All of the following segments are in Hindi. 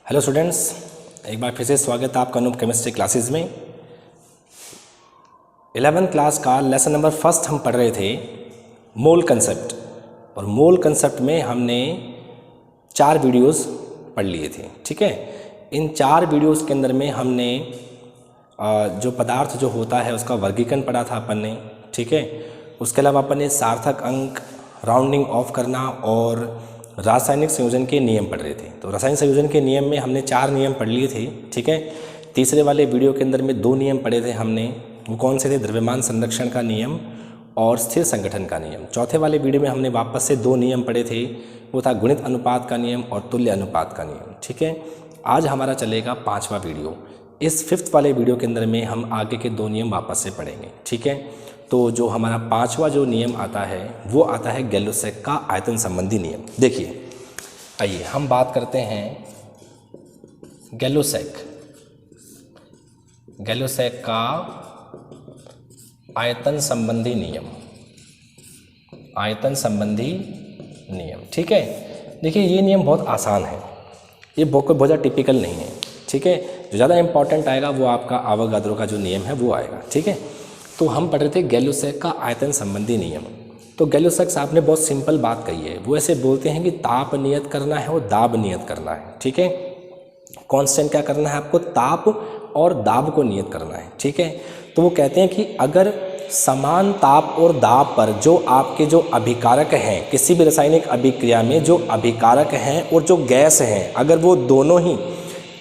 हेलो स्टूडेंट्स, एक बार फिर से स्वागत है आपका अनूप केमिस्ट्री क्लासेस में। 11th क्लास का लेसन नंबर फर्स्ट हम पढ़ रहे थे मोल कंसेप्ट, और मोल कंसेप्ट में हमने 4 वीडियोस पढ़ लिए थे। ठीक है, इन 4 वीडियोस के अंदर में हमने जो पदार्थ जो होता है उसका वर्गीकरण पढ़ा था अपन ने। ठीक है, उसके अलावा अपन ने सार्थक अंक, राउंडिंग ऑफ करना और रासायनिक संयोजन के नियम पढ़ रहे थे। तो रासायनिक संयोजन के नियम में हमने 4 नियम पढ़ लिए थे। ठीक है, तीसरे वाले वीडियो के अंदर में 2 नियम पढ़े थे हमने। वो कौन से थे? द्रव्यमान संरक्षण का नियम और स्थिर संगठन का नियम। चौथे वाले वीडियो में हमने वापस से 2 नियम पढ़े थे, वो था गुणित अनुपात का नियम और तुल्य अनुपात का नियम। ठीक है, आज हमारा चलेगा 5वां वीडियो। इस 5th वाले वीडियो के अंदर में हम आगे के 2 नियम वापस से पढ़ेंगे। ठीक है, तो जो हमारा 5वां जो नियम आता है वो आता है गैलोसैक का आयतन संबंधी नियम। देखिए, आइए हम बात करते हैं गैलोसैक का आयतन संबंधी नियम। आयतन संबंधी नियम, ठीक है। देखिए, ये नियम बहुत आसान है, ये बहुत ज़्यादा टिपिकल नहीं है। ठीक है, जो ज़्यादा इंपॉर्टेंट आएगा वो आपका आवागाद्रो का जो नियम है वो आएगा। ठीक है, तो हम पढ़ रहे थे गैलोसैक का आयतन संबंधी नियम। तो गैलोसैक साहब ने बहुत सिंपल बात कही है। वो ऐसे बोलते हैं कि ताप नियत करना है और दाब नियत करना है। ठीक है, कांस्टेंट क्या करना है आपको? ताप और दाब को नियत करना है। ठीक है, तो वो कहते हैं कि अगर समान ताप और दाब पर जो आपके जो अभिकारक हैं, किसी भी रासायनिक अभिक्रिया में जो अभिकारक हैं और जो गैस हैं, अगर वो दोनों ही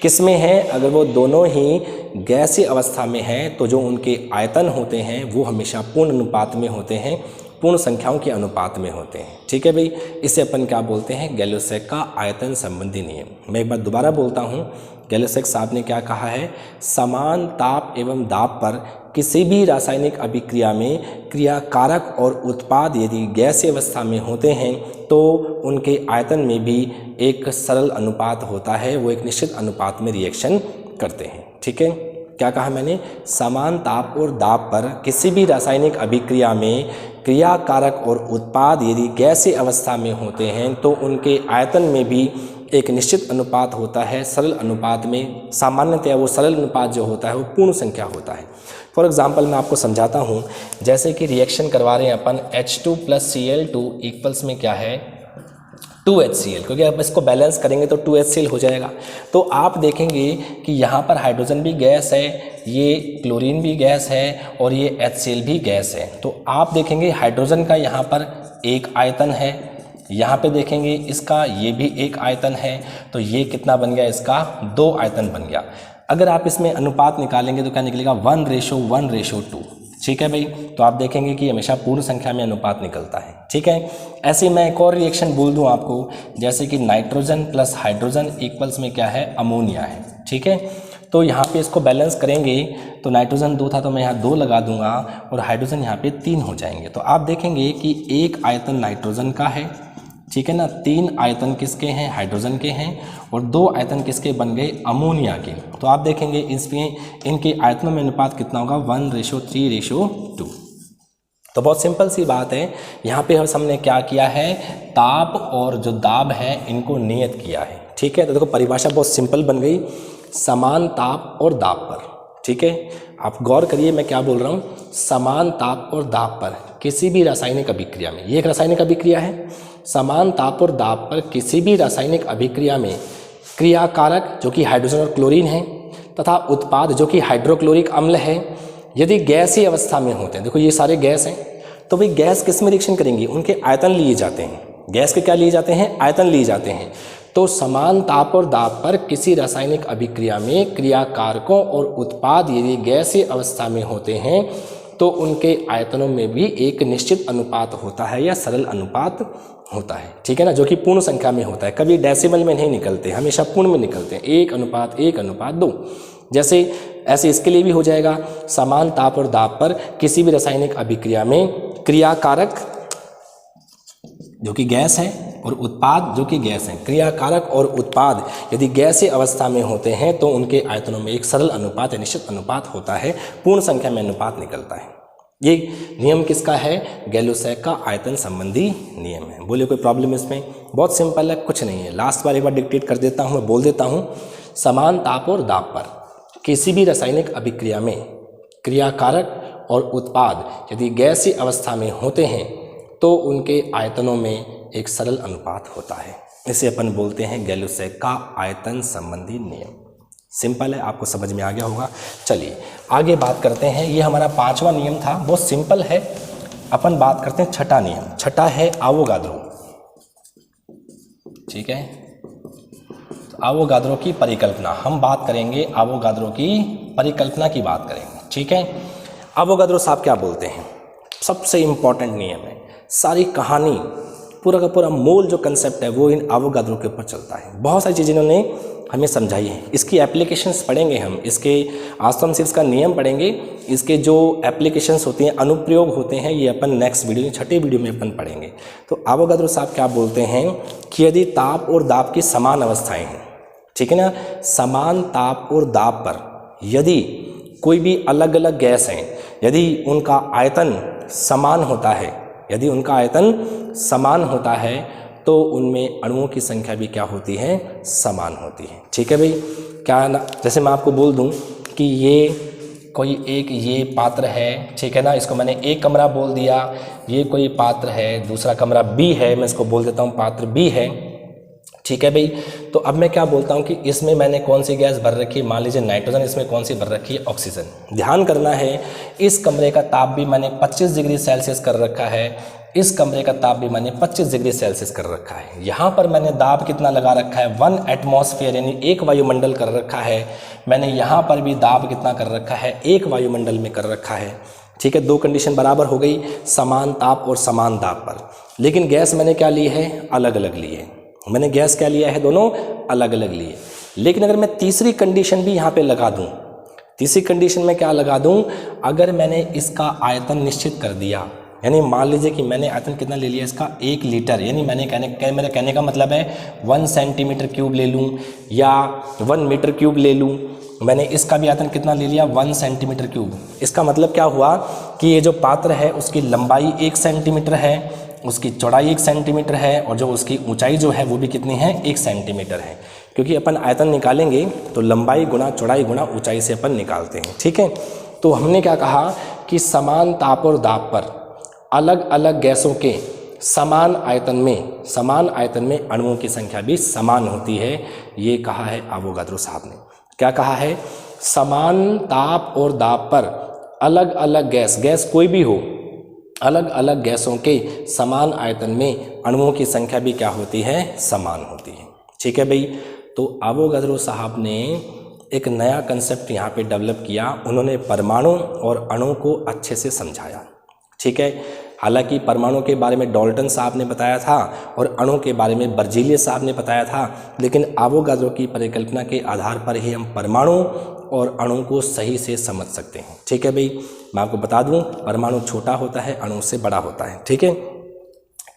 किस में हैं? अगर वो दोनों ही गैसीय अवस्था में हैं, तो जो उनके आयतन होते हैं वो हमेशा पूर्ण अनुपात में होते हैं, पूर्ण संख्याओं के अनुपात में होते हैं। ठीक है भाई, इसे अपन क्या बोलते हैं? गैलोसैक का आयतन संबंधी नियम। मैं एक बार दोबारा बोलता हूँ, गैलोसैक साहब ने क्या कहा है? समान ताप एवं दाब पर किसी भी रासायनिक अभिक्रिया में क्रियाकारक और उत्पाद यदि गैसीय अवस्था में होते हैं तो उनके आयतन में भी एक सरल अनुपात होता है, वो एक निश्चित अनुपात में रिएक्शन करते हैं। ठीक है, क्या कहा मैंने? समान ताप और दाब पर किसी भी रासायनिक अभिक्रिया में क्रियाकारक और उत्पाद यदि गैसीय अवस्था में होते हैं तो उनके आयतन में भी एक निश्चित अनुपात होता है, सरल अनुपात में। सामान्यतया वो सरल अनुपात जो होता है वो पूर्ण संख्या होता है। फॉर एग्जांपल मैं आपको समझाता हूँ, जैसे कि रिएक्शन करवा रहे हैं अपन H2 + Cl2 इक्वल्स में क्या है? 2HCl, क्योंकि आप इसको बैलेंस करेंगे तो 2HCl हो जाएगा। तो आप देखेंगे कि यहाँ पर हाइड्रोजन भी गैस है, ये क्लोरीन भी गैस है और ये HCl भी गैस है। तो आप देखेंगे हाइड्रोजन का यहाँ पर एक आयतन है, यहाँ पे देखेंगे इसका ये भी एक आयतन है, तो ये कितना बन गया? इसका 2 आयतन बन गया। अगर आप इसमें अनुपात निकालेंगे तो क्या निकलेगा? 1:1:2। ठीक है भाई, तो आप देखेंगे कि हमेशा पूर्ण संख्या में अनुपात निकलता है। ठीक है, ऐसे मैं एक और रिएक्शन बोल दूं आपको, जैसे कि नाइट्रोजन + हाइड्रोजन इक्वल्स में क्या है? अमोनिया है। ठीक है, तो यहाँ पे इसको बैलेंस करेंगे तो नाइट्रोजन 2 था तो मैं यहाँ 2 लगा दूंगा और हाइड्रोजन यहाँ पे 3 हो जाएंगे। तो आप देखेंगे कि एक आयतन नाइट्रोजन का है, ठीक है ना, 3 आयतन किसके हैं? हाइड्रोजन के हैं, और 2 आयतन किसके बन गए? अमोनिया के। तो आप देखेंगे इसमें इनके आयतनों में अनुपात कितना होगा? 1:3:2। तो बहुत सिंपल सी बात है, यहाँ पे हमने क्या किया है? ताप और जो दाब है इनको नियत किया है। ठीक है, तो देखो परिभाषा बहुत सिंपल बन गई, समान ताप और दाब पर। ठीक है, आप गौर करिए मैं क्या बोल रहा हूँ, समान ताप और दाब पर किसी भी रासायनिक अभिक्रिया में, ये एक रासायनिक अभिक्रिया है, समान ताप और दाब पर किसी भी रासायनिक अभिक्रिया में क्रियाकारक जो कि हाइड्रोजन और क्लोरीन है तथा उत्पाद जो कि हाइड्रोक्लोरिक अम्ल है, यदि गैसीय अवस्था में होते हैं, देखो ये सारे गैस हैं, तो भाई गैस किस में रिएक्शन करेंगी? उनके आयतन लिए जाते हैं। गैस के क्या लिए जाते हैं? आयतन लिए जाते हैं। तो समान ताप और दाब पर किसी रासायनिक अभिक्रिया में क्रियाकारकों और उत्पाद यदि गैसीय अवस्था में होते हैं तो उनके आयतनों में भी एक निश्चित अनुपात होता है या सरल अनुपात होता है। ठीक है ना, जो कि पूर्ण संख्या में होता है, कभी डेसिमल में नहीं निकलते, हमेशा पूर्ण में निकलते हैं, 1:1:2। जैसे ऐसे इसके लिए भी हो जाएगा, समान ताप और दाब पर किसी भी रासायनिक अभिक्रिया में क्रियाकारक जो कि गैस है और उत्पाद जो कि गैस है, क्रियाकारक और उत्पाद यदि गैसीय अवस्था में होते हैं तो उनके आयतनों में एक सरल अनुपात या निश्चित अनुपात होता है, पूर्ण संख्या में अनुपात निकलता है। ये नियम किसका है? गैलोसैक का आयतन संबंधी नियम है। बोलिए कोई प्रॉब्लम इसमें? बहुत सिंपल है, कुछ नहीं है। लास्ट बार एक बार डिक्टेट कर देता हूँ, मैं बोल देता हूँ। समान ताप और दाब पर किसी भी रासायनिक अभिक्रिया में क्रियाकारक और उत्पाद यदि गैसीय अवस्था में होते हैं तो उनके आयतनों में एक सरल अनुपात होता है। इसे अपन बोलते हैं गैलुसेक का आयतन संबंधी नियम। सिंपल है, आपको समझ में आ गया होगा। चलिए आगे बात करते हैं। ये हमारा 5वां नियम था, बहुत सिंपल है। अपन बात करते हैं छठा नियम। छठा है आवोगाद्रो। ठीक है, तो आवोगाद्रो की परिकल्पना हम बात करेंगे, आवोगाद्रो की परिकल्पना की बात करेंगे। ठीक है, आवोगाद्रो साहब क्या बोलते हैं? सबसे इंपॉर्टेंट नियम है, सारी कहानी पूरा का पूरा मूल जो कंसेप्ट है वो इन आवोगाद्रो के ऊपर चलता है। बहुत सारी चीज़ें इन्होंने हमें समझाई है। इसकी एप्लीकेशंस पढ़ेंगे हम, इसके आज तो हम सिर्फ इसका नियम पढ़ेंगे, इसके जो एप्लीकेशंस होती हैं, अनुप्रयोग होते हैं, ये अपन नेक्स्ट वीडियो, छठे वीडियो में अपन पढ़ेंगे। तो आवोगाद्रो साहब क्या बोलते हैं कि यदि ताप और दाब की समान अवस्थाएं हैं, ठीक है ना, समान ताप और दाब पर यदि कोई भी अलग अलग गैस हैं, यदि उनका आयतन समान होता है, यदि उनका आयतन समान होता है तो उनमें अणुओं की संख्या भी क्या होती है? समान होती है। ठीक है भाई, क्या ना, जैसे मैं आपको बोल दूं कि ये कोई एक ये पात्र है, ठीक है ना, इसको मैंने एक कमरा बोल दिया, ये कोई पात्र है, दूसरा कमरा बी है, मैं इसको बोल देता हूँ पात्र बी है। ठीक है भाई, तो अब मैं क्या बोलता हूँ कि इसमें मैंने कौन सी गैस भर रखी है? मान लीजिए नाइट्रोजन, इसमें कौन सी भर रखी है? ऑक्सीजन। ध्यान करना है, इस कमरे का ताप भी मैंने 25 डिग्री सेल्सियस कर रखा है, इस कमरे का ताप भी मैंने 25 डिग्री सेल्सियस कर रखा है। यहाँ पर मैंने दाब कितना लगा रखा है? 1 एटमॉस्फेयर, यानी 1 वायुमंडल कर रखा है। मैंने यहाँ पर भी दाब कितना कर रखा है? 1 वायुमंडल में कर रखा है। ठीक है, दो कंडीशन बराबर हो गई, समान ताप और समान दाब पर। लेकिन गैस मैंने क्या ली है? अलग अलग ली है। मैंने गैस क्या लिया है? दोनों अलग अलग लिए। लेकिन अगर मैं तीसरी कंडीशन भी यहाँ पे लगा दूँ, तीसरी कंडीशन में क्या लगा दूँ? अगर मैंने इसका आयतन निश्चित कर दिया, यानी मान लीजिए कि मैंने आयतन कितना ले लिया इसका? 1 लीटर, यानी मेरे कहने का मतलब है 1 सेंटीमीटर क्यूब ले लूँ या 1 मीटर क्यूब ले लूँ। मैंने इसका भी आयतन कितना ले लिया? 1 सेंटीमीटर क्यूब। इसका मतलब क्या हुआ कि ये जो पात्र है उसकी लंबाई 1 सेंटीमीटर है, उसकी चौड़ाई 1 सेंटीमीटर है, और जो उसकी ऊंचाई जो है वो भी कितनी है? 1 सेंटीमीटर है। क्योंकि अपन आयतन निकालेंगे तो लंबाई गुणा चौड़ाई गुणा ऊंचाई से अपन निकालते हैं। ठीक है, तो हमने क्या कहा कि समान ताप और दाब पर अलग अलग गैसों के समान आयतन में अणुओं की संख्या भी समान होती है। ये कहा है आवोगाद्रो साहब ने। क्या कहा है? समान ताप और दाब पर अलग अलग गैस कोई भी हो, अलग अलग गैसों के समान आयतन में अणुओं की संख्या भी क्या होती है? समान होती है। ठीक है भाई, तो आवोगाद्रो साहब ने एक नया कंसेप्ट यहाँ पे डेवलप किया। उन्होंने परमाणु और अणु को अच्छे से समझाया। ठीक है, हालांकि परमाणु के बारे में डाल्टन साहब ने बताया था और अणु के बारे में बर्जीलियस साहब ने बताया था, लेकिन आवोगाद्रो की परिकल्पना के आधार पर ही हम परमाणु और अणु को सही से समझ सकते हैं। ठीक है भाई, मैं आपको बता दूं, परमाणु छोटा होता है, अणु से बड़ा होता है। ठीक है,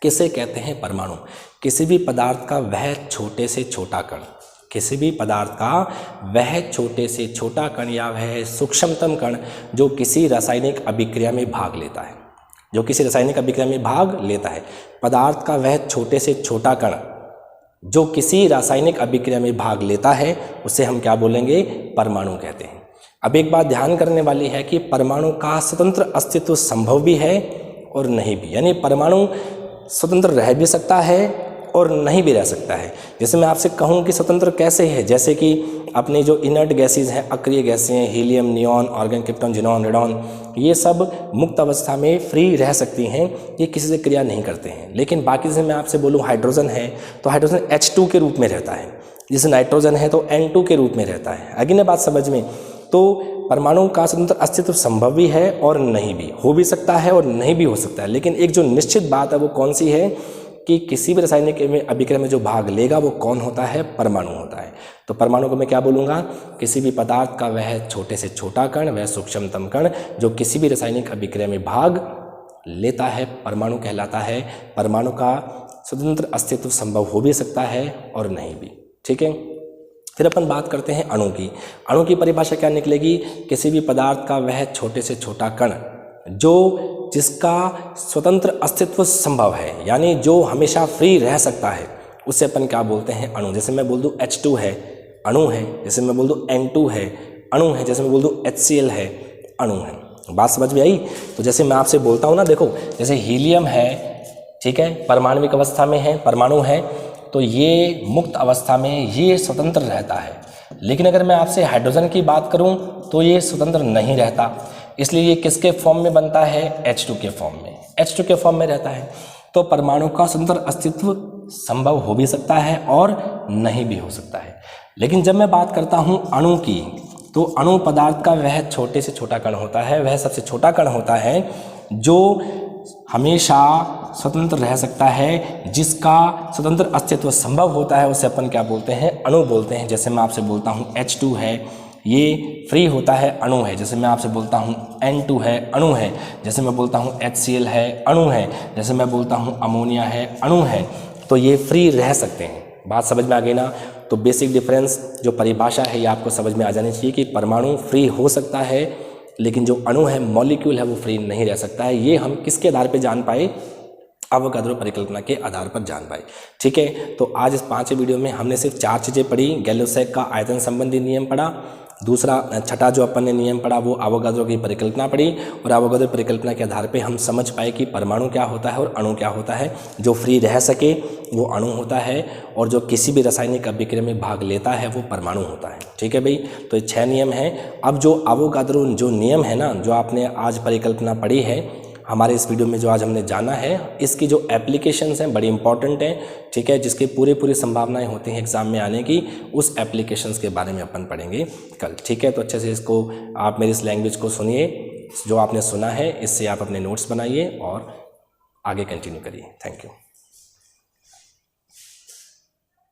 किसे कहते हैं परमाणु? किसी भी पदार्थ का वह छोटे से छोटा कण, किसी भी पदार्थ का वह छोटे से छोटा कण या वह सूक्ष्मतम कण जो किसी रासायनिक अभिक्रिया में भाग लेता है, जो किसी रासायनिक अभिक्रिया में भाग लेता है। पदार्थ का वह छोटे से छोटा कण जो किसी रासायनिक अभिक्रिया में भाग लेता है, उसे हम क्या बोलेंगे? परमाणु कहते हैं। अब एक बात ध्यान करने वाली है कि परमाणु का स्वतंत्र अस्तित्व संभव भी है और नहीं भी, यानी परमाणु स्वतंत्र रह भी सकता है और नहीं भी रह सकता है। जैसे मैं आपसे कहूँ कि स्वतंत्र कैसे है, जैसे कि अपने जो इनर्ट गैसेज हैं, अक्रिय गैसें हैं, helium, neon, argon, krypton, xenon, radon, ये सब मुक्त अवस्था में फ्री रह सकती हैं, ये किसी से क्रिया नहीं करते हैं। लेकिन बाकी से मैं आपसे बोलूँ हाइड्रोजन है तो हाइड्रोजन H2 के रूप में रहता है, जैसे नाइट्रोजन है तो N2 के रूप में रहता है। आगे ना बात समझ में? तो परमाणु का स्वतंत्र अस्तित्व संभव भी है और नहीं भी, हो भी सकता है और नहीं भी हो सकता है। लेकिन एक जो निश्चित बात है वो कौन सी है कि किसी भी रासायनिक अभिक्रिया में जो भाग लेगा वो कौन होता है? परमाणु होता है। तो परमाणु को मैं क्या बोलूँगा? किसी भी पदार्थ का वह छोटे से छोटा कण, वह सूक्ष्मतम कण जो किसी भी रासायनिक अभिक्रिया में भाग लेता है, परमाणु कहलाता है। परमाणु का स्वतंत्र अस्तित्व संभव हो भी सकता है और नहीं भी। ठीक है, फिर अपन बात करते हैं अणु की। अणु की परिभाषा क्या निकलेगी? किसी भी पदार्थ का वह छोटे से छोटा कण जिसका स्वतंत्र अस्तित्व संभव है, यानी जो हमेशा फ्री रह सकता है, उससे अपन क्या बोलते हैं, अणु। जैसे मैं बोल दूँ H2 है, अणु है। जैसे मैं बोल दूँ N2 है, अणु है। जैसे मैं बोल दूँ HCl है, अणु है। बात समझ में आई? तो जैसे मैं आपसे बोलता हूँ ना, देखो जैसे हीलियम है, ठीक है, परमाणविक अवस्था में है, परमाणु है, तो ये मुक्त अवस्था में ये स्वतंत्र रहता है। लेकिन अगर मैं आपसे हाइड्रोजन की बात करूं तो ये स्वतंत्र नहीं रहता, इसलिए ये किसके फॉर्म में बनता है, H2 के फॉर्म में, H2 के फॉर्म में रहता है। तो परमाणु का स्वतंत्र अस्तित्व संभव हो भी सकता है और नहीं भी हो सकता है। लेकिन जब मैं बात करता हूँ अणु की, तो अणु पदार्थ का वह छोटे से छोटा कण होता है, वह सबसे छोटा कण होता है जो हमेशा स्वतंत्र रह सकता है, जिसका स्वतंत्र अस्तित्व संभव होता है, उसे अपन क्या बोलते हैं, अणु बोलते हैं। जैसे मैं आपसे बोलता हूँ H2 है, ये फ्री होता है, अणु है। जैसे मैं आपसे बोलता हूँ N2 है, अणु है। जैसे मैं बोलता हूँ HCl है, अणु है। जैसे मैं बोलता हूँ अमोनिया है, अणु है। तो ये फ्री रह सकते हैं। बात समझ में आ गई ना? तो बेसिक डिफरेंस जो परिभाषा है ये आपको समझ में आ जानी चाहिए कि परमाणु फ्री हो सकता है, लेकिन जो अणु है, मॉलिक्यूल है, वो फ्री नहीं रह सकता है। ये हम किसके आधार पे जान पाए, अवोगाद्रो परिकल्पना के आधार पर जान पाए। ठीक है, तो आज इस 5वें वीडियो में हमने सिर्फ 4 चीज़ें पढ़ी। गैलोसैक का आयतन संबंधी नियम पढ़ा, दूसरा छठा जो अपन ने नियम पढ़ा वो अवोगाद्रो की परिकल्पना पढ़ी, और अवोगाद्रो परिकल्पना के आधार पे हम समझ पाए कि परमाणु क्या होता है और अणु क्या होता है। जो फ्री रह सके वो अणु होता है, और जो किसी भी रासायनिक अभिक्रिया में भाग लेता है वो परमाणु होता है। ठीक है भाई, तो ये 6 नियम हैं। अब जो अवोगाद्रो जो नियम है ना, जो आपने आज परिकल्पना पढ़ी है हमारे इस वीडियो में, जो आज हमने जाना है, इसकी जो एप्लीकेशंस हैं बड़ी इंपॉर्टेंट हैं। ठीक है, जिसकी पूरी संभावनाएं होती हैं एग्जाम में आने की, उस एप्लीकेशंस के बारे में अपन पढ़ेंगे कल। ठीक है, तो अच्छे से इसको आप मेरी इस लैंग्वेज को सुनिए, जो आपने सुना है इससे आप अपने नोट्स बनाइए और आगे कंटिन्यू करिए। Thank you.